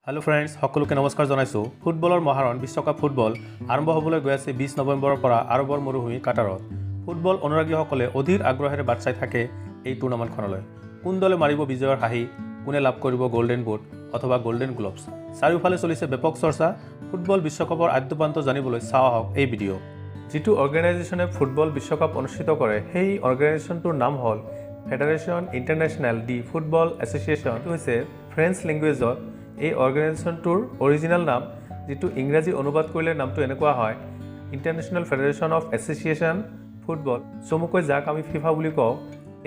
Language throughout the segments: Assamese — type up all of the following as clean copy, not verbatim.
हेलो फ्रेंड्स সকলোকে নমস্কাৰ জনাইছো ফুটবলৰ মহাৰণ বিশ্বকাপ ফুটবল আৰম্ভ হ'বলৈ গৈ আছে 20 নৱেম্বৰৰ পৰা আৰবৰ মৰুভূমি কাটাৰত ফুটবল অনুৰাগীসকলে অধীৰ আগ্ৰহেৰে বাট চাই থাকে এই টুৰ্নামেণ্টখনলৈ কোন দলে মাৰিব বিজয়ৰ হাঁহি কোনে লাভ কৰিব গোল্ডেন বুট অথবা গোল্ডেন গ্লোভছ চাৰিওফালে চলিছে ব্যাপক চৰ্চা ফুটবল বিশ্বকাপৰ আদ্যপান্ত জানিবলৈ চাও হওক এই ভিডিঅ' যেটো অৰ্গানাইজেশ্যনে ফুটবল বিশ্বকাপ অনুষ্ঠিত কৰে সেই অৰ্গানাইজেশ্যনটোৰ নাম হ'ল federation international D football association হৈছে ফ্ৰেঞ্চ লেংগুৱেজত এই অৰ্গানাইজেশ্যনটোৰ অৰিজিনেল নাম যেটো ইংৰাজী অনুবাদ কৰিলে নামটো এনেকুৱা হয় international federation of association football চমুকৈ যাক আমি ফিফা বুলি কওঁ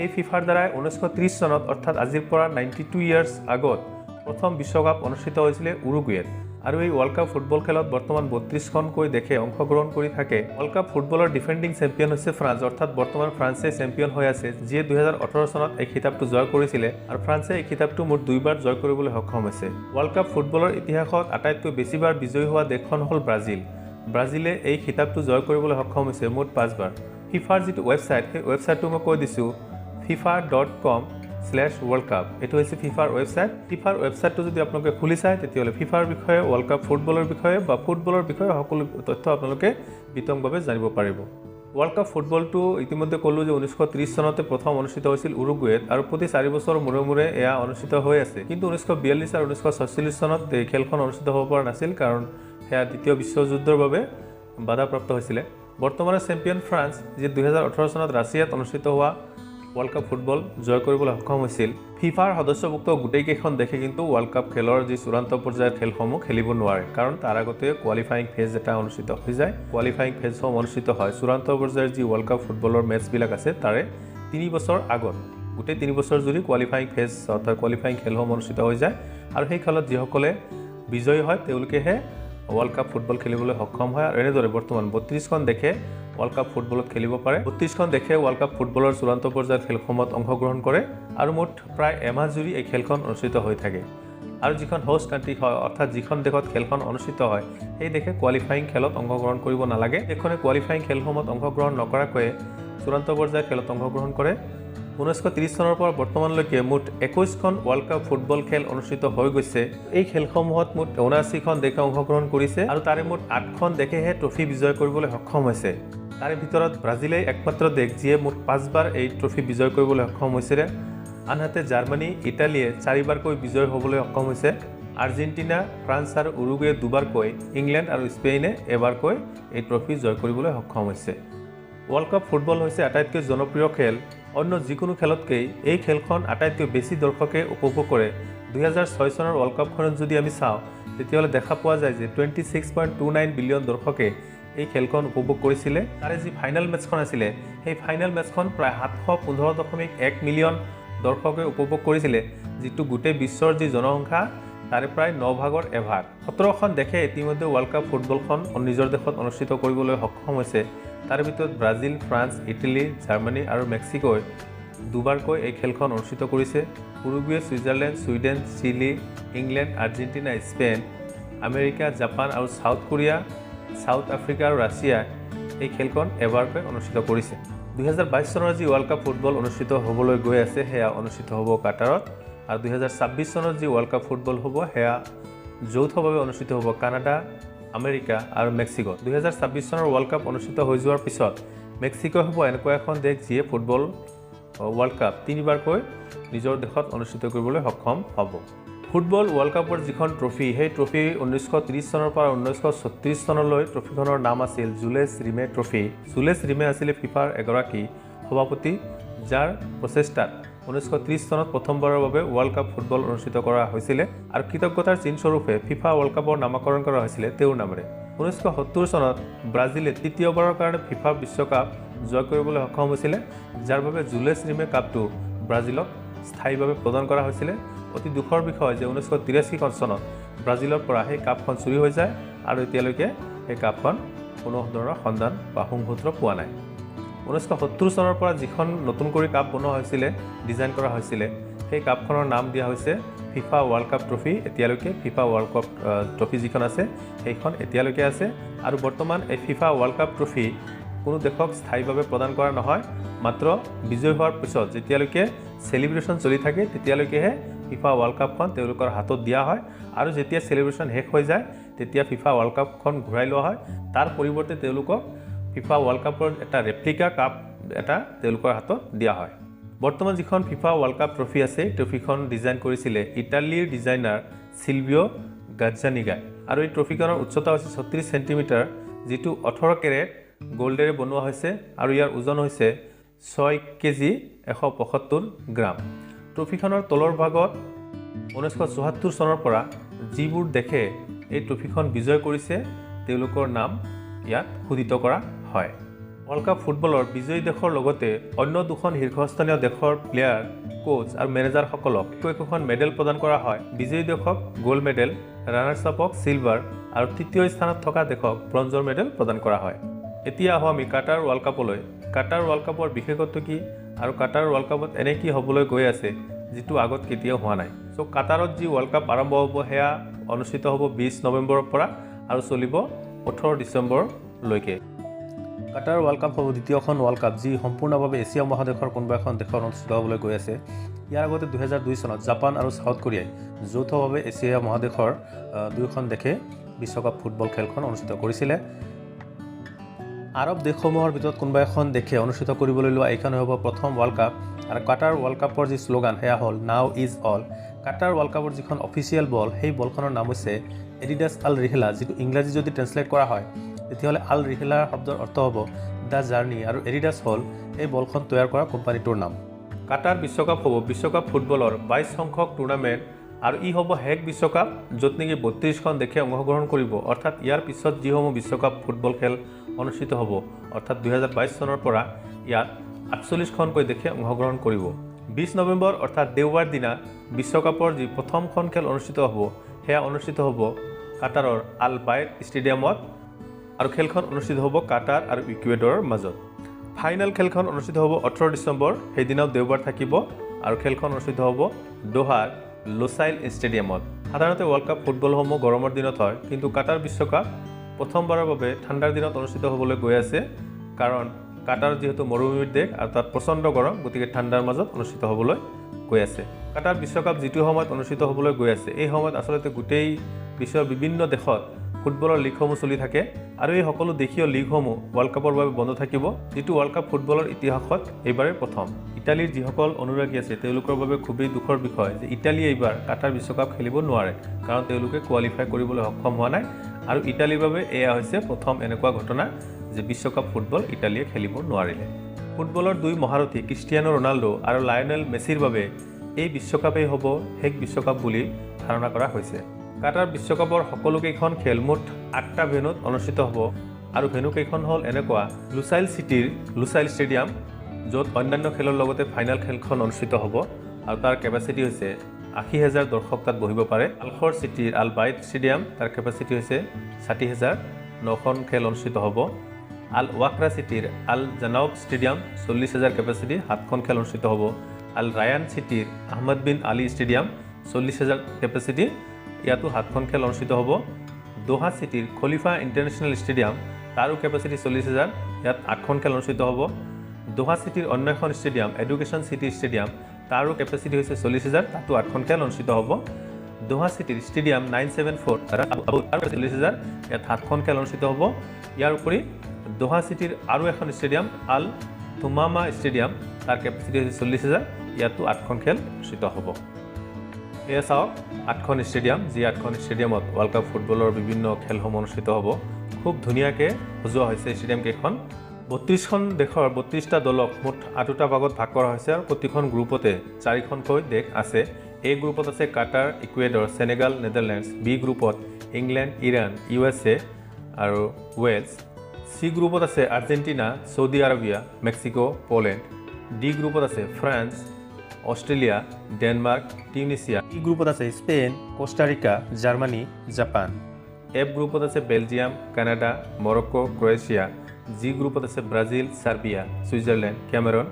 এই ফিফাৰ দ্বাৰা 1930 চনত অৰ্থাৎ আজিৰ পৰা 92 ইয়াৰ্ছ আগত প্ৰথম বিশ্বকাপ অনুষ্ঠিত হৈছিল উৰুগুৱেত আৰু এই ৱৰ্ল্ড কাপ ফুটবল খেলত বৰ্তমান 32খনকৈ দেশে অংশগ্ৰহণ কৰি থাকে ৱৰ্ল্ড কাপ ফুটবলৰ ডিফেণ্ডিং চেম্পিয়ন হৈছে ফ্ৰান্স অৰ্থাৎ বৰ্তমান ফ্ৰান্সে চেম্পিয়ন হৈ আছে যিয়ে 2018 চনত এই খিতাপটো জয় কৰিছিল আৰু ফ্ৰান্সে এই খিতাপটো মুঠ দুইবাৰ জয় কৰিবলৈ সক্ষম হৈছে ৱৰ্ল্ড কাপ ফুটবলৰ ইতিহাসত আটাইতকৈ বেছিবাৰ বিজয়ী হোৱা দেশখন হ'ল ব্ৰাজিলে এই খিতাপটো জয় কৰিবলৈ সক্ষম হৈছে মুঠ 5 বাৰ ফিফাৰ যেটো ৱেবছাইট সেই ৱেবছাইটটো মই কৈ দিছো fifa.com/world cup এটো হৈছে ফিফাৰ ৱেবছাইটটো যদি আপোনালোকে খুলি চায় তেতিয়াহ'লে ফিফাৰ বিষয়ে ৱৰ্ল্ড কাপ ফুটবলৰ বিষয়ে বা ফুটবলৰ বিষয়ে সকলো তথ্য আপোনালোকে বিতংভাৱে জানিব পাৰিব ৱৰ্ল্ড কাপ ফুটবলটো ইতিমধ্যে ক'লো যে 1930 চনতে প্ৰথম অনুষ্ঠিত হৈছিল উৰুগুৱেত আৰু প্ৰতি 4 বছৰ মূৰে এয়া অনুষ্ঠিত হৈ আছে কিন্তু 1942 আৰু 1946 চনত এই খেলখন অনুষ্ঠিত হ'ব পৰা নাছিল কাৰণ হেয়া দ্বিতীয় বিশ্বযুদ্ধৰ বাবে বাধাপ্ৰাপ্ত হৈছিল বৰ্তমানৰ চেম্পিয়ন ফ্ৰান্স যি 2018 চনত ৰাছিয়াত অনুষ্ঠিত হোৱা ৱৰ্ল্ড কাপ ফুটবল জয় কৰিবলৈ সক্ষম হৈছিল ফিফাৰ সদস্যভুক্ত গোটেইকেইখন দেশে কিন্তু ৱৰ্ল্ড কাপ খেলৰ যি চূড়ান্ত পৰ্যায়ৰ খেলসমূহ খেলিব নোৱাৰে কাৰণ তাৰ আগতে কোৱালিফাইং ফেজ এটা অনুষ্ঠিত হৈ যায় কোৱালিফাইং ফেজসমূহ অনুষ্ঠিত হয় চূড়ান্ত পৰ্যায়ৰ যি ৱৰ্ল্ড কাপ ফুটবলৰ মেচবিলাক আছে তাৰে 3 বছৰ আগত গোটেই 3 বছৰ জুৰি কোৱালিফাইং ফেজ অৰ্থাৎ কোৱালিফাইং খেলসমূহ অনুষ্ঠিত হৈ যায় আৰু সেই খেলত যিসকলে বিজয়ী হয় তেওঁলোকেহে ৱৰ্ল্ড কাপ ফুটবল খেলিবলৈ সক্ষম হয় আৰু এনেদৰে বৰ্তমান 32খন দেশে ৱৰ্ল্ড কাপ ফুটবলত খেলিব পাৰে 32খন দেশে ৱৰ্ল্ড কাপ ফুটবলৰ চূড়ান্ত পৰ্যায়ৰ খেলসমূহত অংশগ্ৰহণ কৰে আৰু মুঠ প্ৰায় এমাহ জুৰি এই খেলখন অনুষ্ঠিত হৈ থাকে আৰু যিখন হোষ্ট কাণ্ট্ৰি হয় অৰ্থাৎ যিখন দেশত খেলখন অনুষ্ঠিত হয় সেই দেশে কোৱালিফাইং খেলত অংশগ্ৰহণ কৰিব নালাগে এখনে কোৱালিফাইং খেলসমূহত অংশগ্ৰহণ নকৰাকৈ চূড়ান্ত পৰ্যায়ৰ খেলত অংশগ্ৰহণ কৰে 1930 চনৰ পৰা বৰ্তমানলৈকে মুঠ 21খন ৱৰ্ল্ড কাপ ফুটবল খেল অনুষ্ঠিত হৈ গৈছে এই খেলসমূহত মুঠ 79খন দেশে অংশগ্ৰহণ কৰিছে আৰু তাৰে মুঠ 8খন দেশেহে ট্ৰফি বিজয় কৰিবলৈ সক্ষম হৈছে তাৰে ভিতৰত ব্ৰাজিলেই একমাত্ৰ দেশ যিয়ে মুঠ 5 বাৰ এই ট্ৰফি বিজয় কৰিবলৈ সক্ষম হৈছিল আনহাতে জাৰ্মানী ইটালীয়ে 4 বাৰকৈ বিজয় হ'বলৈ সক্ষম হৈছে আৰ্জেণ্টিনা ফ্ৰান্স আৰু উৰুগুৱে দুবাৰকৈ ইংলেণ্ড আৰু স্পেইনে এবাৰকৈ এই ট্ৰফি জয় কৰিবলৈ সক্ষম হৈছে ৱৰ্ল্ড কাপ ফুটবল হৈছে আটাইতকৈ জনপ্ৰিয় খেল অন্য যিকোনো খেলতকৈ এই খেলখন আটাইতকৈ বেছি দৰ্শকে উপভোগ কৰে 2006 চনৰ ৱৰ্ল্ড কাপখনত যদি আমি চাওঁ তেতিয়াহ'লে দেখা পোৱা যায় যে 26.29 বিলিয়ন দৰ্শকে এই খেলখন উপভোগ কৰিছিল তাৰে যি ফাইনেল মেচখন আছিল সেই ফাইনেল মেচখন প্ৰায় 715.1 মিলিয়ন দৰ্শকে উপভোগ কৰিছিল যেটো গোটেই বিশ্বৰ যি জনসংখ্যা তাৰে প্ৰায় 9 ভাগৰ এভাগ 17খন দেশে ইতিমধ্যে ৱৰ্ল্ড কাপ ফুটবলখন নিজৰ দেশত অনুষ্ঠিত কৰিবলৈ সক্ষম হৈছে তাৰে ভিতৰত ব্ৰাজিল ফ্ৰান্স ইটালী জাৰ্মানী আৰু মেক্সিকোই দুবাৰকৈ এই খেলখন অনুষ্ঠিত কৰিছে Uruguay Switzerland Sweden Chile England Argentina Spain America Japan আৰু সাউথ কোৰিয়া সাউথ আফ্ৰিকা আৰু ৰাছিয়া এই খেলখন এবাৰকৈ অনুষ্ঠিত কৰিছে 2022 চনৰ যি ৱৰ্ল্ড কাপ ফুটবল অনুষ্ঠিত হ'বলৈ গৈ আছে হেয়া অনুষ্ঠিত হ'ব কাটাৰত আৰু 2026 চনত যি ৱৰ্ল্ড কাপ ফুটবল হ'ব হেয়া যৌথভাৱে অনুষ্ঠিত হ'ব কানাডা আমেৰিকা আৰু মেক্সিকো 2026 চনৰ ৱৰ্ল্ড কাপ অনুষ্ঠিত হৈ যোৱাৰ পিছত মেক্সিকো হ'ব এনেকুৱা এখন দেশ যিয়ে ফুটবল ৱৰ্ল্ড কাপ 3 বাৰকৈ নিজৰ দেশত অনুষ্ঠিত কৰিবলৈ সক্ষম হ'ব ফুটবল ৱৰ্ল্ড কাপৰ যিখন ট্ৰফি সেই ট্ৰফি 1930 চনৰ পৰা 1936 চনলৈ ট্ৰফিখনৰ নাম আছিল জুলেছ ৰিমে ট্ৰফি জুলেছ ৰিমে আছিল ফিফাৰ এগৰাকী সভাপতি যাৰ প্ৰচেষ্টাত 1930 চনত প্ৰথমবাৰৰ বাবে ৱৰ্ল্ড কাপ ফুটবল অনুষ্ঠিত কৰা হৈছিল আৰু কৃতজ্ঞতাৰ চিনস্বৰূপে ফিফা ৱৰ্ল্ড কাপৰ নামকৰণ কৰা হৈছিল তেওঁৰ নামেৰে 1970 চনত ব্ৰাজিলে তৃতীয়বাৰৰ কাৰণে ফিফা বিশ্বকাপ জয় কৰিবলৈ সক্ষম হৈছিল যাৰ বাবে জুলেছ ৰিমে কাপটো ব্ৰাজিলক স্থায়ীভাৱে প্ৰদান কৰা হৈছিল অতি দুখৰ বিষয় যে 1983 চনত ব্ৰাজিলৰ পৰা সেই কাপখন চুৰি হৈ যায় আৰু এতিয়ালৈকে এই কাপখন কোনো ধৰণৰ সন্ধান বা সংসূত্ৰ পোৱা নাই 1970 চনৰ পৰা যিখন নতুন কৰি কাপ বনোৱা হৈছিল ডিজাইন কৰা হৈছিল সেই কাপখনৰ নাম দিয়া হৈছে ফিফা ৱৰ্ল্ড কাপ ট্ৰফি এতিয়ালৈকে ফিফা ৱৰ্ল্ড কাপ ট্ৰফি যিখন আছে সেইখন এতিয়ালৈকে আছে আৰু বৰ্তমান এই ফিফা ৱৰ্ল্ড কাপ ট্ৰফি কোনো দেশক স্থায়ীভাৱে প্ৰদান কৰা নহয় মাত্ৰ বিজয় হোৱাৰ পিছত যেতিয়ালৈকে সেলিব্ৰেশন চলি থাকে তেতিয়ালৈকেহে ফিফা ৱৰ্ল্ড কাপখন তেওঁলোকৰ হাতত দিয়া হয় আৰু যেতিয়া সেলিব্ৰেশন শেষ হৈ যায় তেতিয়া ফিফা ৱৰ্ল্ড কাপখন ঘূৰাই লোৱা হয় তাৰ পৰিৱৰ্তে তেওঁলোকক ফিফা ৱৰ্ল্ড কাপৰ এটা ৰেপ্লিকা কাপ এটা তেওঁলোকৰ হাতত দিয়া হয় বৰ্তমান যিখন ফিফা ৱৰ্ল্ড কাপ ট্ৰফি আছে ট্ৰফিখন ডিজাইন কৰিছিলে ইটালীৰ ডিজাইনাৰ সিলভিও গাজ্জানিগাই আৰু এই ট্ৰফিখনৰ উচ্চতা হৈছে 36 সেন্টিমিটাৰ যেটো 18 কেৰেট গোল্ডেৰে বনোৱা হৈছে আৰু ইয়াৰ ওজন হৈছে 6 কেজি 175 গ্ৰাম ট্ৰফিখনৰ তলৰ ভাগত 1974 চনৰ পৰা যিবোৰ দেখে এই ট্ৰফিখন বিজয় কৰিছে তেওঁলোকৰ নাম ইয়াত খোদিত কৰা হয় ৱৰ্ল্ড কাপ ফুটবলৰ বিজয়ী দেশৰ লগতে অন্য দুখন শীৰ্ষস্থানীয় দেশৰ প্লেয়াৰ কোচ আৰু মেনেজাৰসকলক একোখন মেডেল প্ৰদান কৰা হয় বিজয়ী দেশক গোল্ড মেডেল ৰানাৰ্ছ আপক সিলভাৰ আৰু তৃতীয় স্থানত থকা দেশক ব্ৰঞ্জৰ মেডেল প্ৰদান কৰা হয় এতিয়া আহো আমি কাটাৰ ৱৰ্ল্ড কাপলৈ কাটাৰ ৱৰ্ল্ড কাপৰ বিশেষত্ব কি আৰু কাটাৰ ৱৰ্ল্ড কাপত এনে কি হ'বলৈ গৈ আছে যেটো আগত কেতিয়াও হোৱা নাই সো কাটাৰত যি ৱৰ্ল্ড কাপ আৰম্ভ হ'ব হেয়া অনুষ্ঠিত হ'ব 20 নৱেম্বৰৰ পৰা আৰু চলিব 18 ডিচেম্বৰ লৈকে কাটাৰ ৱৰ্ল্ড কাপ হ'ব দ্বিতীয়খন ৱৰ্ল্ড কাপ যি সম্পূৰ্ণভাৱে এছিয়া মহাদেশৰ কোনোবা এখন দেশত অনুষ্ঠিত হ'বলৈ গৈ আছে ইয়াৰ আগতে 2002 চনত জাপান আৰু সাউথ কোৰিয়াই যৌথভাৱে এছিয়া মহাদেশৰ দুয়োখন দেশে বিশ্বকাপ ফুটবল খেলখন অনুষ্ঠিত কৰিছিলে আৰব দেশসমূহৰ ভিতৰত কোনোবা এখন দেশে অনুষ্ঠিত কৰিবলৈ লোৱা এইখন হ'ব প্ৰথম ৱৰ্ল্ড কাপ আৰু কাটাৰ ৱৰ্ল্ড কাপৰ যি শ্লোগান হেয়া হ'ল now is all Qatar world কাপৰ যিখন অফিচিয়েল বল সেই বলখনৰ নাম হৈছে এডিডাছ আল ৰিহলা যেটো ইংৰাজী যদি ট্ৰান্সলেট কৰা হয় তেতিয়াহ'লে আল ৰিহলাৰ শব্দৰ অৰ্থ হ'ব দা জাৰ্নি আৰু এডিডাছ হ'ল এই বলখন তৈয়াৰ কৰা কোম্পানীটোৰ নাম কাটাৰ বিশ্বকাপ হ'ব বিশ্বকাপ ফুটবলৰ 22 সংখ্যক টুৰ্ণামেণ্ট আৰু ই হ'ব হেক বিশ্বকাপ য'ত নেকি 32খন দেশে অংশগ্ৰহণ কৰিব অৰ্থাৎ ইয়াৰ পিছত যিসমূহ বিশ্বকাপ ফুটবল খেল অনুষ্ঠিত হ'ব অৰ্থাৎ 2022 চনৰ পৰা ইয়াত 48খনকৈ দেশে অংশগ্ৰহণ কৰিব 20 নৱেম্বৰ অৰ্থাৎ দেওবাৰ দিনা বিশ্বকাপৰ যি প্ৰথমখন খেল অনুষ্ঠিত হ'ব হেয়া অনুষ্ঠিত হ'ব কাটাৰৰ আল বাইৰ ষ্টেডিয়ামত আৰু খেলখন অনুষ্ঠিত হ'ব কাটাৰ আৰু ইকুৱেডৰৰ মাজত ফাইনেল খেলখন অনুষ্ঠিত হ'ব 18 ডিচেম্বৰ সেই দিনাও দেওবাৰ থাকিব আৰু খেলখন অনুষ্ঠিত হ'ব দোহাৰ লুচাইল ষ্টেডিয়ামত সাধাৰণতে ৱৰ্ল্ড কাপ ফুটবলসমূহ গৰমৰ দিনত হয় কিন্তু কাটাৰ বিশ্বকাপ প্ৰথমবাৰৰ বাবে ঠাণ্ডাৰ দিনত অনুষ্ঠিত হ'বলৈ গৈ আছে কাৰণ কাটাৰ যেহেতু মৰুভূমিৰ দেশ আৰু তাত প্ৰচণ্ড গৰম গতিকে ঠাণ্ডাৰ মাজত অনুষ্ঠিত হ'বলৈ গৈ আছে কাটাৰ বিশ্বকাপ যিটো সময়ত অনুষ্ঠিত হ'বলৈ গৈ আছে এই সময়ত আচলতে গোটেই বিশ্বৰ বিভিন্ন দেশত ফুটবলৰ লীগসমূহ চলি থাকে আৰু এই সকলো দেশীয় লীগসমূহ ৱৰ্ল্ড কাপৰ বাবে বন্ধ থাকিব যেটো ৱৰ্ল্ড কাপ ফুটবলৰ ইতিহাসত এইবাৰে প্ৰথম ইটালীৰ যিসকল অনুৰাগী আছে তেওঁলোকৰ বাবে খুবেই দুখৰ বিষয় যে ইটালী এইবাৰ কাটাৰ বিশ্বকাপ খেলিব নোৱাৰে কাৰণ তেওঁলোকে কোৱালিফাই কৰিবলৈ সক্ষম হোৱা নাই আৰু ইটালীৰ বাবে এয়া হৈছে প্ৰথম এনেকুৱা ঘটনা যে বিশ্বকাপ ফুটবল ইটালীয়ে খেলিব নোৱাৰিলে ফুটবলৰ দুই মহাৰথী ক্ৰিষ্টিয়ানো ৰনাল্ডো আৰু লায়নেল মেছিৰ বাবে এই বিশ্বকাপেই হ'ব হেক বিশ্বকাপ বুলি ধাৰণা কৰা হৈছে কাটাৰ বিশ্বকাপৰ সকলোকেইখন খেল মুঠ 8টা ভেন্যুত অনুষ্ঠিত হ'ব আৰু ভেন্যুকেইখন হ'ল এনেকুৱা লুচাইল চিটিৰ লুচাইল ষ্টেডিয়াম য'ত অন্যান্য খেলৰ লগতে ফাইনেল খেলখন অনুষ্ঠিত হ'ব আৰু তাৰ কেপাচিটি হৈছে 80,000 দৰ্শক তাত বহিব পাৰে আলখৰ চিটিৰ আল বাইট ষ্টেডিয়াম তাৰ কেপাচিটি হৈছে 60,000 9খন খেল অনুষ্ঠিত হ'ব আল ৱাকৰা চিটিৰ আল জানাউব ষ্টেডিয়াম 40,000 কেপাচিটি 7খন খেল অনুষ্ঠিত হ'ব আল ৰায়ান চিটিৰ Ahmad bin Ali Stadium 40,000 capacity ইয়াতো 7খন খেল অনুষ্ঠিত হ'ব দোহা চিটিৰ খলিফা ইণ্টাৰনেশ্যনেল ষ্টেডিয়াম তাৰো কেপাচিটি 40,000 ইয়াত 8খন খেল অনুষ্ঠিত হ'ব দোহা চিটিৰ অন্য এখন ষ্টেডিয়াম এডুকেশ্যন চিটি ষ্টেডিয়াম তাৰো কেপাচিটি হৈছে 40,000 তাতো 8খন খেল অনুষ্ঠিত হ'ব দোহা চিটিৰ ষ্টেডিয়াম 974 আৰু 40,000 ইয়াত 7খন খেল অনুষ্ঠিত হ'ব ইয়াৰ উপৰি দোহা চিটিৰ আৰু এখন ষ্টেডিয়াম আল থুমামা ষ্টেডিয়াম তাৰ কেপাচিটি হৈছে 40,000 ইয়াতো 8খন খেল অনুষ্ঠিত হ'ব এয়া চাওক 8খন ষ্টেডিয়াম যি 8খন ষ্টেডিয়ামত ৱৰ্ল্ড কাপ ফুটবলৰ বিভিন্ন খেলসমূহ অনুষ্ঠিত হ'ব খুব ধুনীয়াকৈ সজোৱা হৈছে ষ্টেডিয়ামকেইখন 32খন দেশৰ 32টা দলক মুঠ 8টা ভাগত ভাগ কৰা হৈছে আৰু প্ৰতিখন গ্ৰুপতে 4খনকৈ দেশ আছে এই গ্ৰুপত আছে কাটাৰ ইকুৱেডৰ সেনেগাল নেদাৰলেণ্ডছ বি গ্ৰুপত ইংলেণ্ড ইৰাণ USA আৰু ৱেলছ সি গ্ৰুপত আছে Argentina Saudi Arabia Mexico Poland D গ্ৰুপত আছে ফ্ৰান্স অষ্ট্ৰেলিয়া ডেনমাৰ্ক টিউনিছিয়া ই গ্ৰুপত আছে স্পেইন কোষ্টাৰিকা জাৰ্মানী জাপান এফ গ্ৰুপত আছে বেলজিয়াম কানাডা মৰক্কো ক্ৰ'য়েছিয়া জি গ্ৰুপত আছে Brazil Serbia Switzerland Cameron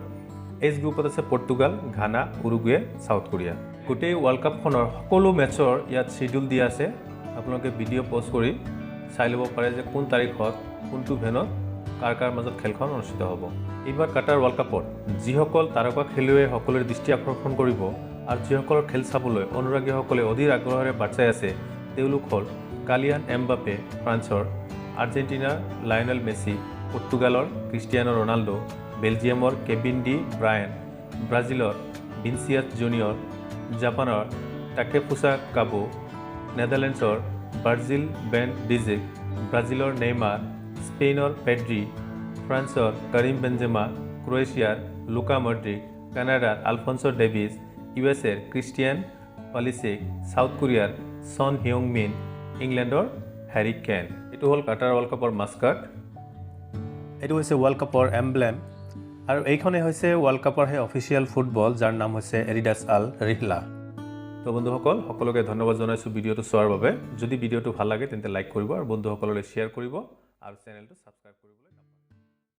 H গ্ৰুপত আছে পৰ্তুগাল ঘানা উৰুগুৱে সাউথ কোৰিয়া গোটেই ৱৰ্ল্ড কাপখনৰ সকলো মেচৰ ইয়াত শিডিউল দিয়া আছে আপোনালোকে ভিডিঅ' প'ষ্ট কৰি চাই ল'ব পাৰে যে কোন তাৰিখত কোনটো ভেন্যুত কাৰ কাৰ মাজত খেলখন অনুষ্ঠিত হ'ব এইবাৰ কাটাৰ ৱৰ্ল্ড কাপত যিসকল তাৰকা খেলুৱৈ সকলোৰে দৃষ্টি আকৰ্ষণ কৰিব আৰু যিসকলৰ খেল চাবলৈ অনুৰাগীসকলে অধীৰ আগ্ৰহেৰে বাট চাই আছে তেওঁলোক হ'ল কালিয়ান এমবাপে ফ্ৰান্সৰ, আৰ্জেণ্টিনাৰ লায়নেল মেছি, পৰ্তুগালৰ ক্ৰিষ্টিয়ানো ৰনাল্ডো, বেলজিয়ামৰ কেভিন ডি ব্ৰায়ান, ব্ৰাজিলৰ ভিনিচিয়াছ জুনিয়ৰ, জাপানৰ টাকেফুছা কাবো, নেদাৰলেণ্ডছৰ ভাৰ্জিল বেন ডিজিক, ব্ৰাজিলৰ নেইমাৰ, স্পেইনৰ পেড্ৰি, ফ্ৰান্সৰ কৰিম বেনজেমা, ক্ৰ'ৱেছিয়াৰ লুকা মড্ৰিক, কানাডাৰ আলফন্সো ডেভিছ, ইউএছএৰ ক্ৰিষ্টিয়ান পালিচিক, ছাউথ কোৰিয়াৰ ছন হিয়ং মিন, ইংলেণ্ডৰ হেৰি কেন। এইটো হ'ল কাটাৰ ৱৰ্ল্ড কাপৰ মাস্কট। এইটো হৈছে ৱৰ্ল্ড কাপৰ এমব্লেম আৰু এইখনেই হৈছে ৱৰ্ল্ড কাপৰ সেই অফিচিয়েল ফুটবল যাৰ নাম হৈছে এডিডাছ আল ৰিহলা। তো বন্ধুসকল সকলোকে ধন্যবাদ জনাইছোঁ ভিডিঅ'টো চোৱাৰ বাবে। যদি ভিডিঅ'টো ভাল লাগে তেন্তে লাইক কৰিব আৰু বন্ধুসকললৈ শ্বেয়াৰ কৰিব আৰু চেনেলটো ছাবস্ক্ৰাইব কৰিব।